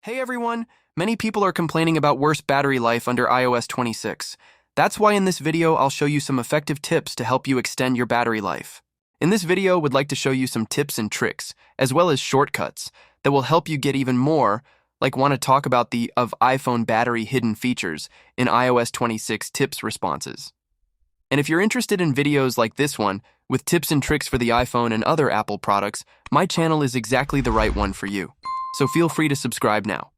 Hey everyone! Many people are complaining about worse battery life under iOS 26. That's why in this video I'll show you some effective tips to help you extend your battery life. In this video, we'd like to show you some tips and tricks, as well as shortcuts, that will help you get even more, like want to talk about the iPhone battery hidden features in iOS 26 tips responses. And if you're interested in videos like this one, with tips and tricks for the iPhone and other Apple products, my channel is exactly the right one for you. So feel free to subscribe now.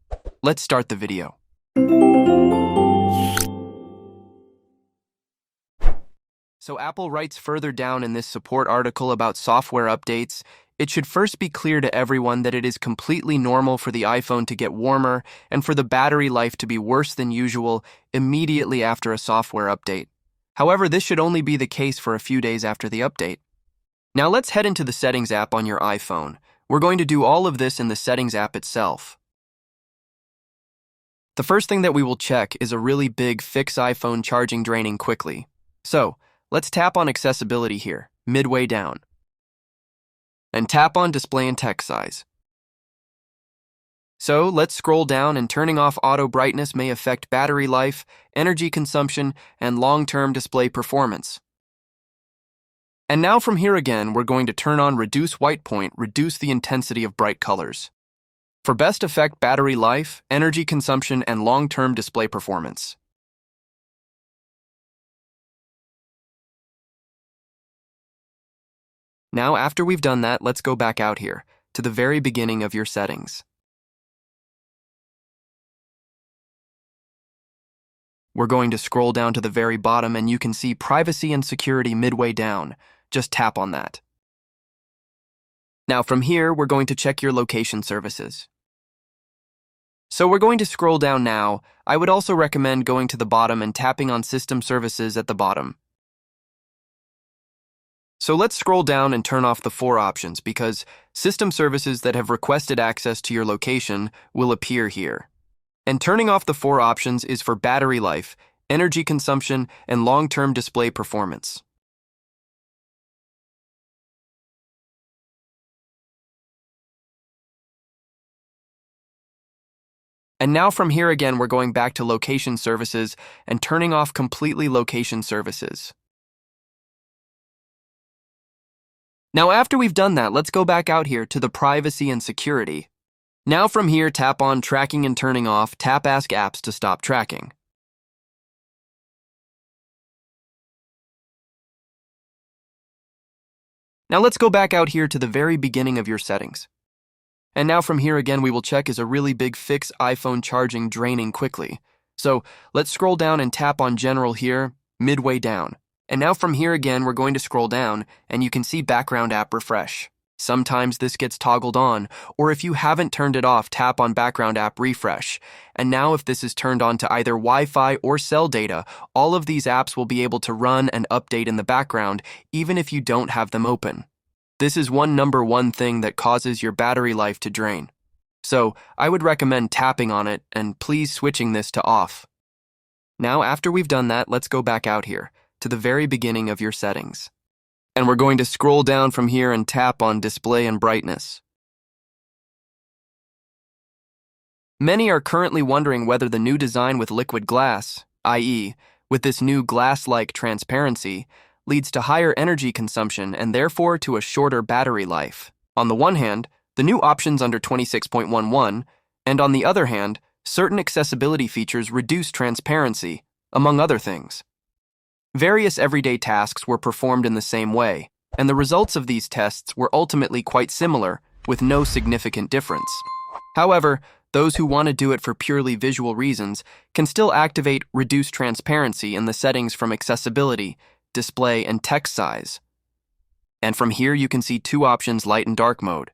Let's start the video. So Apple writes further down in this support article about software updates, it should first be clear to everyone that it is completely normal for the iPhone to get warmer and for the battery life to be worse than usual immediately after a software update. However, this should only be the case for a few days after the update. Now let's head into the Settings app on your iPhone. We're going to do all of this in the Settings app itself. The first thing that we will check is a really big Fix iPhone charging draining quickly. So, let's tap on Accessibility here, midway down. And tap on Display and Text Size. So, let's scroll down, and turning off auto brightness may affect battery life, energy consumption, and long-term display performance. And now from here again, we're going to turn on Reduce White Point, reduce the intensity of bright colors, for best effect battery life, energy consumption, and long-term display performance. Now, after we've done that, let's go back out here, to the very beginning of your settings. We're going to scroll down to the very bottom, and you can see Privacy and Security midway down. Just tap on that. Now from here, we're going to check your location services. So we're going to scroll down now. I would also recommend going to the bottom and tapping on System Services at the bottom. So let's scroll down and turn off the 4 options, because system services that have requested access to your location will appear here. And turning off the 4 options is for battery life, energy consumption, and long-term display performance. And now from here again, we're going back to Location Services and turning off completely Location Services. Now after we've done that, let's go back out here to the Privacy and Security. Now from here, tap on Tracking and turning off, tap Ask Apps to stop tracking. Now let's go back out here to the very beginning of your settings. And now from here again, we will check is a really big Fix iPhone charging draining quickly. So let's scroll down and tap on General here, midway down. And now from here again, we're going to scroll down, and you can see Background App Refresh. Sometimes this gets toggled on, or if you haven't turned it off, tap on Background App Refresh. And now if this is turned on to either Wi-Fi or cell data, all of these apps will be able to run and update in the background, even if you don't have them open. This is number one thing that causes your battery life to drain. So I would recommend tapping on it and please switching this to off. Now after we've done that, let's go back out here to the very beginning of your settings. And we're going to scroll down from here and tap on Display and Brightness. Many are currently wondering whether the new design with liquid glass, i.e., with this new glass-like transparency, leads to higher energy consumption and therefore to a shorter battery life. On the one hand, the new options under 26.11, and on the other hand, certain accessibility features reduce transparency, among other things. Various everyday tasks were performed in the same way, and the results of these tests were ultimately quite similar, with no significant difference. However, those who want to do it for purely visual reasons can still activate Reduce Transparency in the settings from Accessibility, Display, and Text Size. And from here you can see 2 options, Light and Dark mode.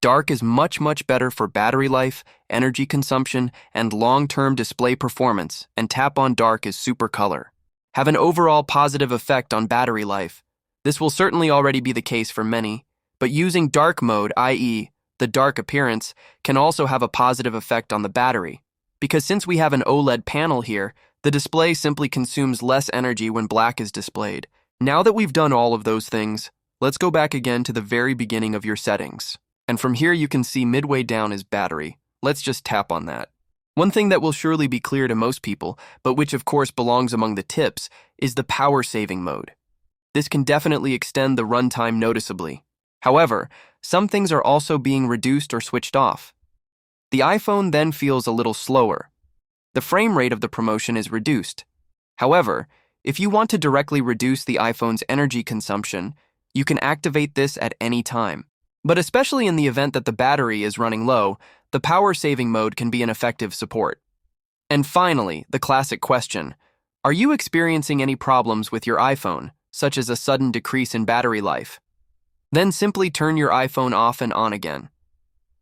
Dark is much better for battery life, energy consumption, and long-term display performance, and tap on Dark is Super Color. Have an overall positive effect on battery life. This will certainly already be the case for many, but using dark mode, i.e., the dark appearance, can also have a positive effect on the battery. Because since we have an OLED panel here, the display simply consumes less energy when black is displayed. Now that we've done all of those things, let's go back again to the very beginning of your settings. And from here you can see midway down is battery, let's just tap on that. One thing that will surely be clear to most people, but which of course belongs among the tips, is the power saving mode. This can definitely extend the runtime noticeably. However, some things are also being reduced or switched off. The iPhone then feels a little slower. The frame rate of the promotion is reduced. However, if you want to directly reduce the iPhone's energy consumption, you can activate this at any time. But especially in the event that the battery is running low, the power-saving mode can be an effective support. And finally, the classic question: are you experiencing any problems with your iPhone, such as a sudden decrease in battery life? Then simply turn your iPhone off and on again.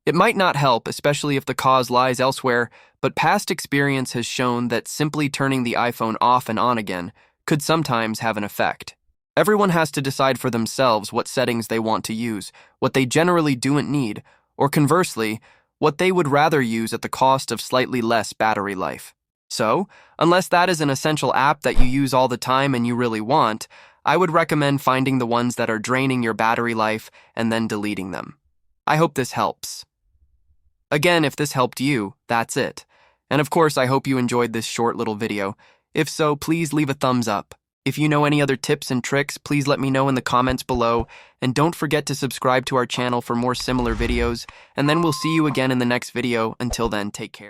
It might not help, especially if the cause lies elsewhere, but past experience has shown that simply turning the iPhone off and on again could sometimes have an effect. Everyone has to decide for themselves what settings they want to use, what they generally don't need, or conversely, what they would rather use at the cost of slightly less battery life. So, unless that is an essential app that you use all the time and you really want, I would recommend finding the ones that are draining your battery life and then deleting them. I hope this helps. Again, if this helped you, that's it. And of course, I hope you enjoyed this short little video. If so, please leave a thumbs up. If you know any other tips and tricks, please let me know in the comments below. And don't forget to subscribe to our channel for more similar videos. And then we'll see you again in the next video. Until then, take care.